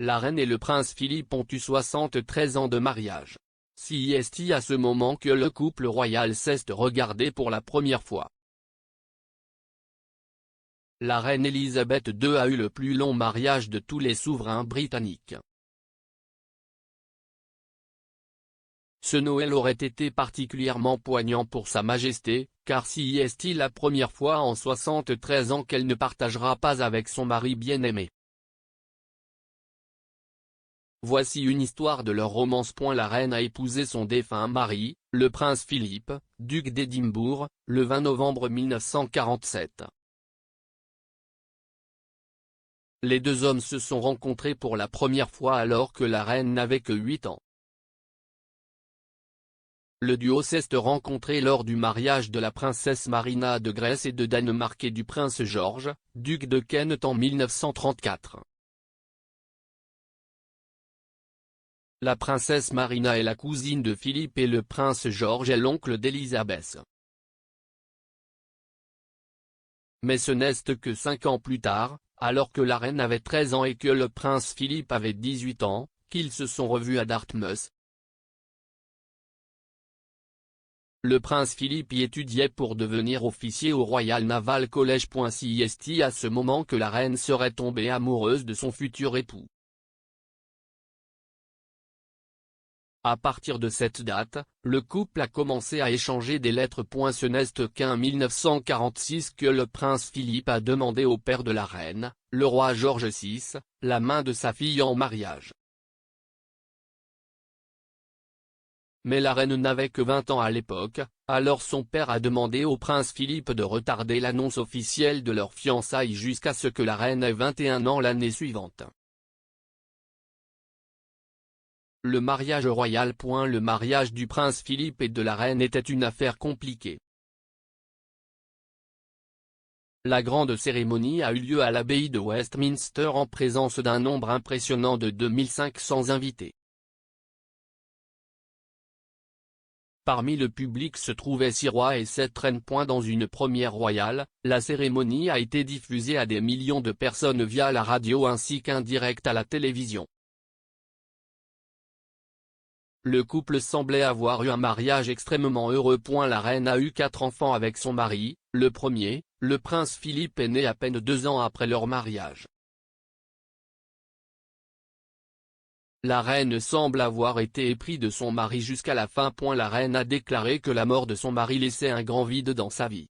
La reine et le prince Philippe ont eu 73 ans de mariage. C'est à ce moment que le couple royal cesse de regarder pour la première fois. La reine Elisabeth II a eu le plus long mariage de tous les souverains britanniques. Ce Noël aurait été particulièrement poignant pour Sa Majesté, car c'est la première fois en 73 ans qu'elle ne partagera pas avec son mari bien-aimé. Voici une histoire de leur romance. La reine a épousé son défunt mari, le prince Philippe, duc d'Édimbourg, le 20 novembre 1947. Les deux hommes se sont rencontrés pour la première fois alors que la reine n'avait que 8 ans. Le duo s'est rencontré lors du mariage de la princesse Marina de Grèce et de Danemark et du prince George, duc de Kent en 1934. La princesse Marina est la cousine de Philippe et le prince George est l'oncle d'Élisabeth. Mais ce n'est que 5 ans plus tard, alors que la reine avait 13 ans et que le prince Philippe avait 18 ans, qu'ils se sont revus à Dartmouth. Le prince Philippe y étudiait pour devenir officier au Royal Naval College. C'est à ce moment que la reine serait tombée amoureuse de son futur époux. À partir de cette date, le couple a commencé à échanger des lettres. Ce n'est qu'en 1946 que le prince Philippe a demandé au père de la reine, le roi George VI, la main de sa fille en mariage. Mais la reine n'avait que 20 ans à l'époque, alors son père a demandé au prince Philippe de retarder l'annonce officielle de leur fiançailles jusqu'à ce que la reine ait 21 ans l'année suivante. Le mariage royal. Le mariage du prince Philippe et de la reine était une affaire compliquée. La grande cérémonie a eu lieu à l'abbaye de Westminster en présence d'un nombre impressionnant de 2500 invités. Parmi le public se trouvaient 6 rois et 7 reines. Dans une première royale, la cérémonie a été diffusée à des millions de personnes via la radio ainsi qu'un direct à la télévision. Le couple semblait avoir eu un mariage extrêmement heureux. La reine a eu 4 enfants avec son mari, le premier, le prince Philippe est né à peine 2 ans après leur mariage. La reine semble avoir été éprise de son mari jusqu'à la fin. La reine a déclaré que la mort de son mari laissait un grand vide dans sa vie.